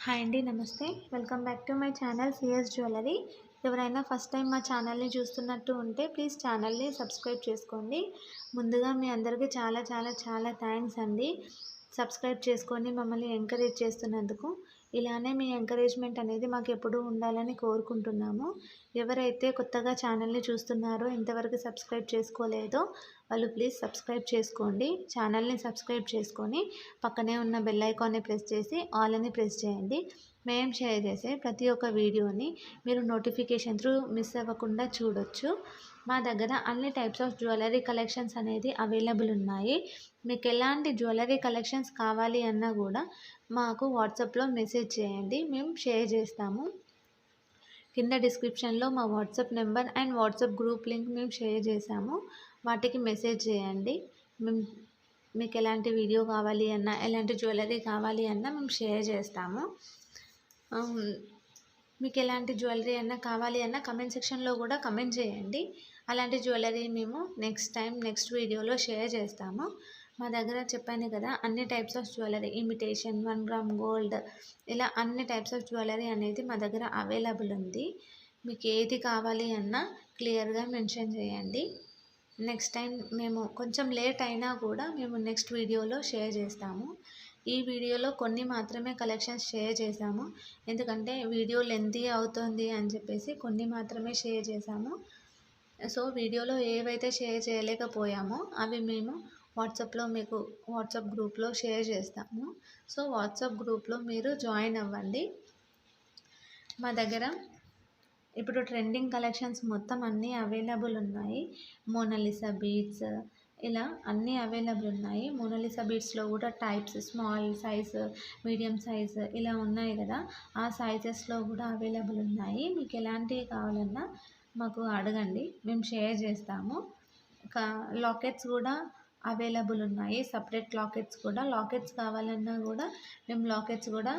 Hi అండి, నమస్తే. Welcome back to my channel CS jewellery. ఎవరైనా ఫస్ట్ టైం మా ఛానల్ని చూస్తున్నట్టు ఉంటే ప్లీజ్ ఛానల్ని సబ్స్క్రైబ్ చేసుకోండి. ముందుగా మీ అందరికీ చాలా చాలా చాలా థ్యాంక్స్ అండి. సబ్స్క్రైబ్ చేసుకొని మమ్మల్ని ఎంకరేజ్ చేస్తున్నందుకు. ఇలానే మీ ఎంకరేజ్మెంట్ అనేది మాకు ఎప్పుడూ ఉండాలని కోరుకుంటున్నాము. ఎవరైతే కొత్తగా ఛానల్ని చూస్తున్నారో, ఇంతవరకు సబ్స్క్రైబ్ చేసుకోలేదో వాళ్ళు ప్లీజ్ సబ్స్క్రైబ్ చేసుకోండి. ఛానల్ని సబ్స్క్రైబ్ చేసుకొని పక్కనే ఉన్న బెల్ ఐకాన్ని ప్రెస్ చేసి ఆల్ అని ప్రెస్ చేయండి. మేము షేర్ చేసే ప్రతి ఒక్క వీడియోని మీరు నోటిఫికేషన్ త్రూ మిస్ అవ్వకుండా చూడొచ్చు. మా దగ్గర అన్ని టైప్స్ ఆఫ్ జ్యువెలరీ కలెక్షన్స్ అనేది అవైలబుల్ ఉన్నాయి. మీకు ఎలాంటి జ్యువెలరీ కలెక్షన్స్ కావాలి అన్నా కూడా మాకు వాట్సాప్లో మెసేజ్ చేయండి, మేము షేర్ చేస్తాము. కింద డిస్క్రిప్షన్లో మా WhatsApp number and WhatsApp group link మేము షేర్ చేసాము. వాటికి మెసేజ్ చేయండి. మేము మీకు ఎలాంటి వీడియో కావాలి అన్నా, ఎలాంటి జ్యువెలరీ కావాలి అన్నా మేము షేర్ చేస్తాము. మీకు ఎలాంటి జ్యువెలరీ అన్నా కావాలి అన్నా కమెంట్ సెక్షన్లో కూడా కమెంట్ చేయండి. అలాంటి జ్యువెలరీ మేము నెక్స్ట్ వీడియోలో షేర్ చేస్తాము. మా దగ్గర చెప్పాను కదా, అన్ని types of jewellery, imitation, 1 gram gold, ఇలా అన్ని టైప్స్ ఆఫ్ జ్యువెలరీ అనేది మా దగ్గర అవైలబుల్ ఉంది. మీకు ఏది కావాలి అన్నా క్లియర్గా మెన్షన్ చేయండి. నెక్స్ట్ టైం మేము కొంచెం లేట్ అయినా కూడా మేము నెక్స్ట్ వీడియోలో షేర్ చేస్తాము. ఈ వీడియోలో కొన్ని మాత్రమే కలెక్షన్స్ షేర్ చేశాము, ఎందుకంటే వీడియో లెంతీ అవుతుంది అని చెప్పేసి కొన్ని మాత్రమే షేర్ చేశాము. సో వీడియోలో ఏవైతే షేర్ చేయలేకపోయామో అవి మేము వాట్సాప్లో మీకు వాట్సాప్ గ్రూప్లో షేర్ చేస్తాము. సో వాట్సాప్ గ్రూప్లో మీరు జాయిన్ అవ్వండి. మా దగ్గర ఇప్పుడు ట్రెండింగ్ కలెక్షన్స్ మొత్తం అన్నీ అవైలబుల్ ఉన్నాయి. మోనాలిసా బీడ్స్, ఇలా అన్నీ అవైలబుల్ ఉన్నాయి. మోనాలిసా బీడ్స్లో కూడా types, small size, medium size ఇలా ఉన్నాయి కదా, ఆ సైజెస్లో కూడా అవైలబుల్ ఉన్నాయి. మీకు ఎలాంటివి కావాలన్నా మాకు అడగండి, మేము షేర్ చేస్తాము. లాకెట్స్ కూడా అవైలబుల్ ఉన్నాయి. సపరేట్ లాకెట్స్ కావాలన్నా కూడా మేము లాకెట్స్ కూడా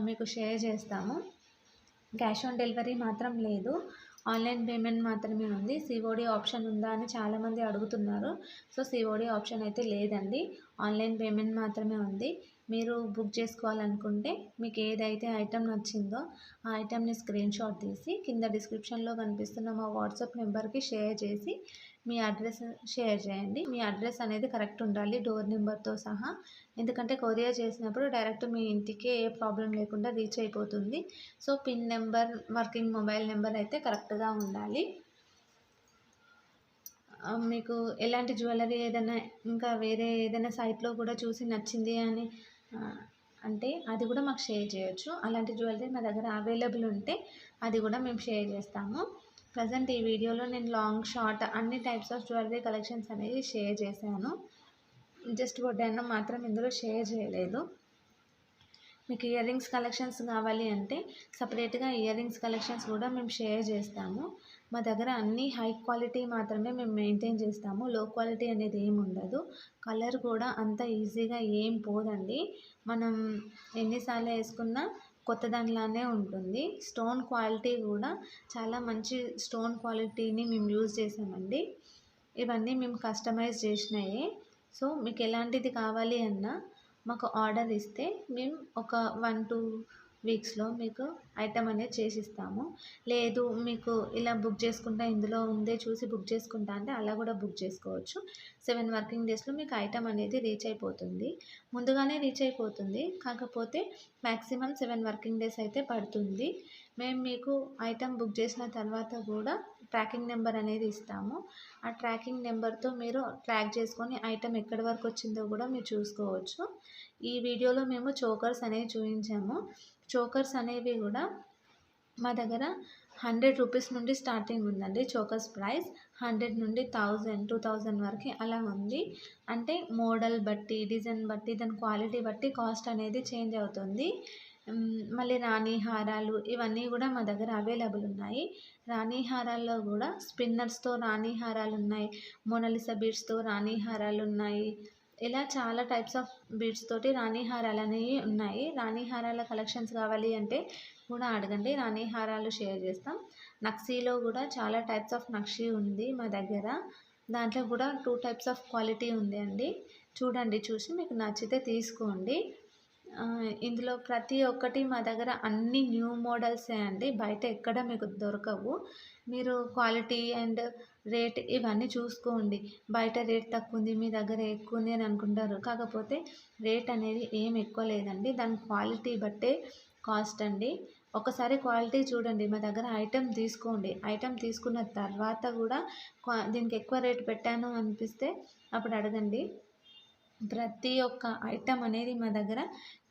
మీకు షేర్ చేస్తాము. క్యాష్ ఆన్ డెలివరీ మాత్రం లేదు, ఆన్లైన్ పేమెంట్ మాత్రమే ఉంది. సిఓడి ఆప్షన్ ఉందా అని చాలామంది అడుగుతున్నారు. సో సిఓడి ఆప్షన్ అయితే లేదండి, ఆన్లైన్ పేమెంట్ మాత్రమే ఉంది. మీరు బుక్ చేసుకోవాలనుకుంటే మీకు ఏదైతే ఐటెం నచ్చిందో ఆ ఐటెంని స్క్రీన్ షాట్ తీసి కింద డిస్క్రిప్షన్లో కనిపిస్తున్న మా వాట్సాప్ నెంబర్కి షేర్ చేసి మీ అడ్రస్ షేర్ చేయండి. మీ అడ్రస్ అనేది కరెక్ట్ ఉండాలి, డోర్ నెంబర్తో సహా. ఎందుకంటే కొరియర్ చేసినప్పుడు డైరెక్ట్ మీ ఇంటికే ఏ ప్రాబ్లం లేకుండా రీచ్ అయిపోతుంది. So pin number, working mobile number అయితే కరెక్ట్గా ఉండాలి. మీకు ఎలాంటి జ్యువెలరీ ఏదైనా ఇంకా వేరే ఏదైనా సైట్లో కూడా చూసి నచ్చింది అని అంటే అది కూడా మాకు షేర్ చేయొచ్చు. అలాంటి జ్యువెలరీ మా దగ్గర అవైలబుల్ ఉంటే అది కూడా మేము షేర్ చేస్తాము. ప్రజెంట్ ఈ వీడియోలో నేను లాంగ్, షార్ట్ అన్ని టైప్స్ ఆఫ్ జ్యువెలరీ కలెక్షన్స్ అనేది షేర్ చేశాను. జస్ట్ వడ్డానం మాత్రం ఇందులో షేర్ చేయలేదు. మీకు ఇయర్ రింగ్స్ కలెక్షన్స్ కావాలి అంటే సపరేట్గా ఇయర్ రింగ్స్ కలెక్షన్స్ కూడా మేము షేర్ చేస్తాము. మా దగ్గర అన్నీ హై క్వాలిటీ మాత్రమే మేము మెయింటైన్ చేస్తాము, లో క్వాలిటీ అనేది ఏమి ఉండదు. కలర్ కూడా అంత ఈజీగా ఏం పోదండి, మనం ఎన్నిసార్లు వేసుకున్నా కొత్త దానిలానే ఉంటుంది. స్టోన్ క్వాలిటీ కూడా చాలా మంచి స్టోన్ క్వాలిటీని మేము యూజ్ చేసామండి. ఇవన్నీ మేము కస్టమైజ్ చేసినాయి. సో మీకు ఎలాంటిది కావాలి అన్నా మాకు ఆర్డర్ ఇస్తే మేము ఒక 1-2 వీక్స్లో మీకు ఐటమ్ అనేది చేసిస్తాము. లేదు మీకు ఇలా బుక్ చేసుకుంటా, ఇందులో ఉందే చూసి బుక్ చేసుకుంటా అంటే అలా కూడా బుక్ చేసుకోవచ్చు. 7 వర్కింగ్ డేస్లో మీకు ఐటమ్ అనేది రీచ్ అయిపోతుంది. ముందుగానే రీచ్ అయిపోతుంది, కాకపోతే మ్యాక్సిమం 7 వర్కింగ్ డేస్ అయితే పడుతుంది. మేము మీకు ఐటమ్ బుక్ చేసిన తర్వాత కూడా ట్రాకింగ్ నెంబర్ అనేది ఇస్తాము. ఆ ట్రాకింగ్ నెంబర్తో మీరు ట్రాక్ చేసుకొని ఐటమ్ ఎక్కడి వరకు వచ్చిందో కూడా మీరు చూసుకోవచ్చు. ఈ వీడియోలో మేము చోకర్స్ అనేవి చూపించాము. చోకర్స్ అనేవి కూడా మా దగ్గర 100 రూపీస్ నుండి స్టార్టింగ్ ఉందండి. చోకర్స్ ప్రైస్ 100 నుండి 1000, 2000 వరకు అలా ఉంది. అంటే మోడల్ బట్టి, డిజైన్ బట్టి, దాని క్వాలిటీ బట్టి కాస్ట్ అనేది చేంజ్ అవుతుంది. మళ్ళీ రాణి హారాలు ఇవన్నీ కూడా మా దగ్గర అవైలబుల్ ఉన్నాయి. రాణి హారాల్లో కూడా స్పిన్నర్స్తో రాణి హారాలు ఉన్నాయి, మోనాలిసా బీడ్స్తో రాణి హారాలు ఉన్నాయి. ఇలా చాలా టైప్స్ ఆఫ్ బీడ్స్ తోటి రాణి హారాలు అనేవి ఉన్నాయి. రాణి హారాల కలెక్షన్స్ కావాలి అంటే కూడా అడగండి, రాణి హారాలు షేర్ చేస్తాం. నక్షీలో కూడా చాలా టైప్స్ ఆఫ్ నక్షీ ఉంది మా దగ్గర. దాంట్లో కూడా 2 టైప్స్ ఆఫ్ క్వాలిటీ ఉంది అండి. చూడండి, చూసి మీకు నచ్చితే తీసుకోండి. ఇందులో ప్రతి ఒక్కటి మా దగ్గర అన్ని న్యూ మోడల్సే అండి. బయట ఎక్కడ మీకు దొరకవు. మీరు క్వాలిటీ అండ్ రేట్ ఇవన్నీ చూసుకోండి. బయట రేట్ తక్కువుంది, మీ దగ్గర ఎక్కువుంది అని అనుకుంటారు. కాకపోతే రేట్ అనేది ఏం ఎక్కువ లేదండి. దాని క్వాలిటీ బట్టే కాస్ట్ అండి. ఒకసారి క్వాలిటీ చూడండి. మా దగ్గర ఐటెమ్ తీసుకోండి. ఐటెమ్ తీసుకున్న తర్వాత కూడా దీనికి ఎక్కువ రేట్ పెట్టాను అనిపిస్తే అప్పుడు అడగండి. ప్రతి ఒక్క ఐటెం అనేది మా దగ్గర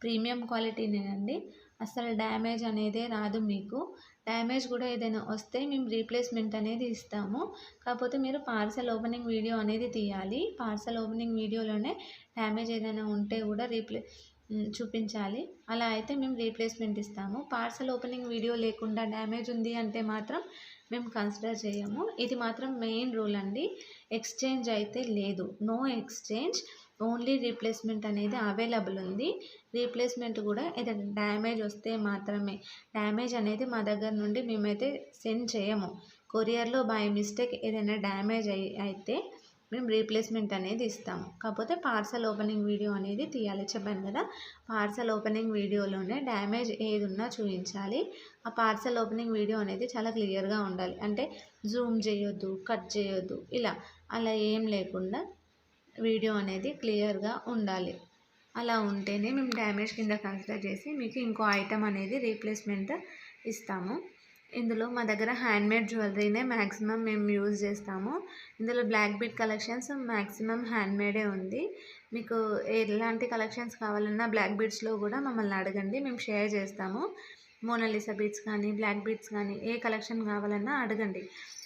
ప్రీమియం క్వాలిటీనేనండి. అస్సలు డ్యామేజ్ అనేదే రాదు మీకు. డ్యామేజ్ కూడా ఏదైనా వస్తే మేము రీప్లేస్మెంట్ అనేది ఇస్తాము. కాకపోతే మీరు పార్సెల్ ఓపెనింగ్ వీడియో అనేది తీయాలి. పార్సెల్ ఓపెనింగ్ వీడియోలోనే డ్యామేజ్ ఏదైనా ఉంటే కూడా చూపించాలి. అలా అయితే మేము రీప్లేస్మెంట్ ఇస్తాము. పార్సెల్ ఓపెనింగ్ వీడియో లేకుండా డ్యామేజ్ ఉంది అంటే మాత్రం మేము కన్సిడర్ చేయము. ఇది మాత్రం మెయిన్ రూల్ అండి. ఎక్స్చేంజ్ అయితే లేదు. నో ఎక్స్చేంజ్, ఓన్లీ రీప్లేస్మెంట్ అనేది అవైలబుల్ ఉంది. రీప్లేస్మెంట్ కూడా ఏదైనా డ్యామేజ్ వస్తే మాత్రమే. డ్యామేజ్ అనేది మా దగ్గర నుండి మేమైతే సెండ్ చేయము. కొరియర్లో బై మిస్టేక్ ఏదైనా డ్యామేజ్ అయితే మేము రీప్లేస్మెంట్ అనేది ఇస్తాము. కాకపోతే పార్సెల్ ఓపెనింగ్ వీడియో అనేది తీయాలి. చెప్పాను కదా, పార్సెల్ ఓపెనింగ్ వీడియోలోనే డ్యామేజ్ ఏది ఉన్నా చూపించాలి. ఆ పార్సెల్ ఓపెనింగ్ వీడియో అనేది చాలా క్లియర్గా ఉండాలి. అంటే జూమ్ చేయొద్దు, కట్ చేయొద్దు, అలా ఏం లేకుండా వీడియో అనేది క్లియర్గా ఉండాలి. అలా ఉంటేనే మేము డ్యామేజ్ కింద కన్సిడర్ చేసి మీకు ఇంకో ఐటెం అనేది రీప్లేస్మెంట్ ఇస్తాము. ఇందులో మా దగ్గర హ్యాండ్మేడ్ జ్యువెలరీనే మ్యాక్సిమం మేము యూజ్ చేస్తాము. ఇందులో బ్లాక్ బీడ్ కలెక్షన్స్ మ్యాక్సిమం హ్యాండ్మేడే ఉంది. మీకు ఎలాంటి కలెక్షన్స్ కావాలన్నా బ్లాక్ బీడ్స్లో కూడా మమ్మల్ని అడగండి, మేము షేర్ చేస్తాము. మోనాలిసా బీడ్స్ కానీ బ్లాక్ బీడ్స్ కానీ ఏ కలెక్షన్ కావాలన్నా అడగండి,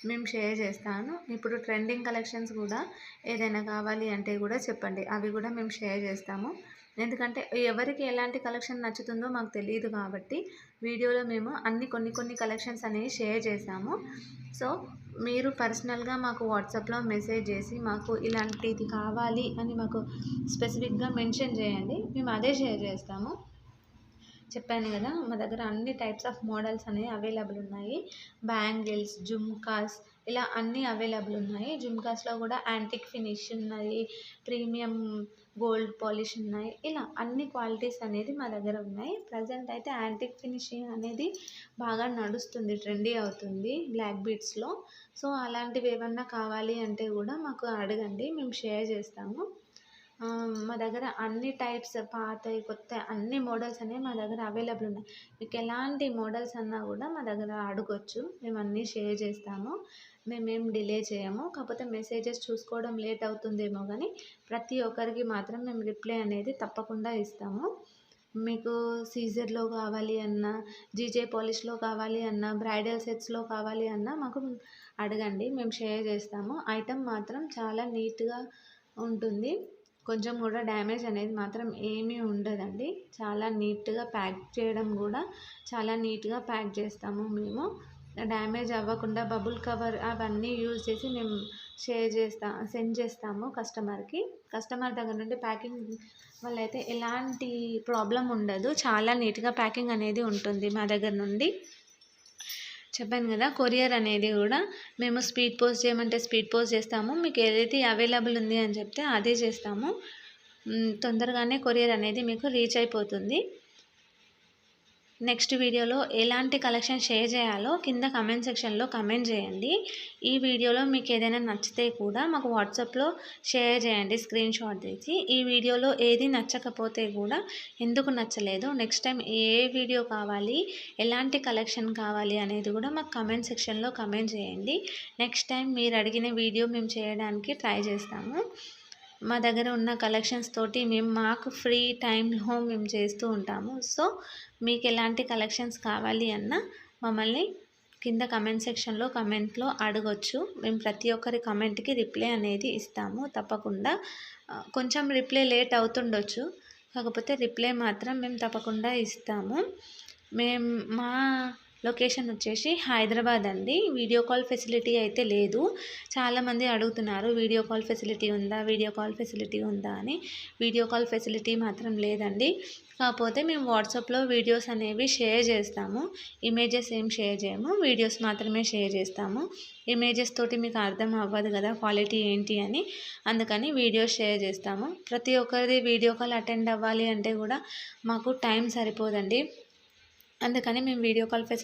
మేము షేర్ చేస్తాను. ఇప్పుడు ట్రెండింగ్ కలెక్షన్స్ కూడా ఏదైనా కావాలి అంటే కూడా చెప్పండి, అవి కూడా మేము షేర్ చేస్తాము. ఎందుకంటే ఎవరికి ఎలాంటి కలెక్షన్ నచ్చుతుందో మాకు తెలియదు కాబట్టి వీడియోలో మేము కొన్ని కలెక్షన్స్ అనేవి షేర్ చేసాము. సో మీరు పర్సనల్గా మాకు వాట్సాప్లో మెసేజ్ చేసి మాకు ఇలాంటిది కావాలి అని మాకు స్పెసిఫిక్గా మెన్షన్ చేయండి, మేము అదే షేర్ చేస్తాము. చెప్పాను కదా, మా దగ్గర అన్ని టైప్స్ ఆఫ్ మోడల్స్ అనేవి అవైలబుల్ ఉన్నాయి. బ్యాంగిల్స్, జుమ్కాస్ ఇలా అన్నీ అవైలబుల్ ఉన్నాయి. జుమ్కాస్లో కూడా యాంటిక్ ఫినిష్ ఉన్నాయి, ప్రీమియం గోల్డ్ పాలిష్ ఉన్నాయి. ఇలా అన్ని క్వాలిటీస్ అనేది మా దగ్గర ఉన్నాయి. ప్రజెంట్ అయితే యాంటిక్ ఫినిషింగ్ అనేది బాగా నడుస్తుంది, ట్రెండీ అవుతుంది బ్లాక్ బీడ్స్లో. సో అలాంటివి ఏమన్నా కావాలి అంటే కూడా మాకు అడగండి, మేము షేర్ చేస్తాము. మా దగ్గర అన్ని టైప్స్ పాతవి కొత్తవి అన్ని మోడల్స్ అనేవి మా దగ్గర అవైలబుల్ ఉన్నాయి. మీకు ఎలాంటి మోడల్స్ అన్నా కూడా మా దగ్గర అడగొచ్చు, మేము అన్నీ షేర్ చేస్తాము. మేమేం డిలే చేయము. కాకపోతే మెసేజెస్ చూసుకోవడం లేట్ అవుతుందేమో కానీ ప్రతి ఒక్కరికి మాత్రం మేము రిప్లై అనేది తప్పకుండా ఇస్తాము. మీకు సీజర్లో కావాలి అన్నా, జీజే పాలిష్లో కావాలి అన్నా, బ్రైడల్ సెట్స్లో కావాలి అన్నా మాకు అడగండి, మేము షేర్ చేస్తాము. ఐటెం మాత్రం చాలా నీట్గా ఉంటుంది. కొంచెం కూడా డ్యామేజ్ అనేది మాత్రం ఏమీ ఉండదండి. చాలా నీట్గా ప్యాక్ చేయడం కూడా చాలా నీట్గా ప్యాక్ చేస్తాము మేము. డ్యామేజ్ అవ్వకుండా బబుల్ కవర్ అవన్నీ యూజ్ చేసి మేము సెండ్ చేస్తాము కస్టమర్కి. కస్టమర్ దగ్గర నుండి ప్యాకింగ్ వల్ల అయితే ఎలాంటి ప్రాబ్లం ఉండదు. చాలా నీట్గా ప్యాకింగ్ అనేది ఉంటుంది మా దగ్గర నుండి. చెప్పాను కదా, కొరియర్ అనేది కూడా మేము స్పీడ్ పోస్ట్ చేయమంటే స్పీడ్ పోస్ట్ చేస్తాము. మీకు ఏదైతే అవైలబుల్ ఉంది అని చెప్తే అదే చేస్తాము. తొందరగానే కొరియర్ అనేది మీకు రీచ్ అయిపోతుంది. నెక్స్ట్ వీడియోలో ఎలాంటి కలెక్షన్ షేర్ చేయాలో కింద కమెంట్ సెక్షన్లో కమెంట్ చేయండి. ఈ వీడియోలో మీకు ఏదైనా నచ్చితే కూడా మాకు వాట్సాప్లో షేర్ చేయండి స్క్రీన్ షాట్ తీసి. ఈ వీడియోలో ఏది నచ్చకపోతే కూడా ఎందుకు నచ్చలేదు, నెక్స్ట్ టైం ఏ వీడియో కావాలి, ఎలాంటి కలెక్షన్ కావాలి అనేది కూడా మాకు కమెంట్ సెక్షన్లో కమెంట్ చేయండి. నెక్స్ట్ టైం మీరు అడిగిన వీడియో మేము చేయడానికి ట్రై చేస్తాము. మా దగ్గర ఉన్న కలెక్షన్స్ తోటి మాకు ఫ్రీ టైంలో మేము చేస్తూ ఉంటాము. సో మీకు ఎలాంటి కలెక్షన్స్ కావాలి అన్నా మమ్మల్ని కింద కమెంట్ సెక్షన్లో కమెంట్లో అడగొచ్చు. మేము ప్రతి ఒక్కరి కమెంట్కి రిప్లై అనేది ఇస్తాము తప్పకుండా. కొంచెం రిప్లై లేట్ అవుతుండొచ్చు, కాకపోతే రిప్లై మాత్రం మేము తప్పకుండా ఇస్తాము. మా లొకేషన్ వచ్చేసి హైదరాబాద్ అండి. వీడియో కాల్ ఫెసిలిటీ అయితే లేదు. చాలామంది అడుగుతున్నారు వీడియో కాల్ ఫెసిలిటీ ఉందా అని. వీడియో కాల్ ఫెసిలిటీ మాత్రం లేదండి. కాకపోతే మేము వాట్సాప్లో వీడియోస్ అనేవి షేర్ చేస్తాము. ఇమేజెస్ ఏం షేర్ చేయము. వీడియోస్ మాత్రమే షేర్ చేస్తాము. ఇమేజెస్ తోటి మీకు అర్థం అవ్వదు కదా క్వాలిటీ ఏంటి అని. అందుకని వీడియోస్ షేర్ చేస్తాము. ప్రతి ఒక్కరిది వీడియో కాల్ అటెండ్ అవ్వాలి అంటే కూడా మాకు టైం సరిపోదండి. అందుకని మేము వీడియో కాల్ ఫెసిలిటీ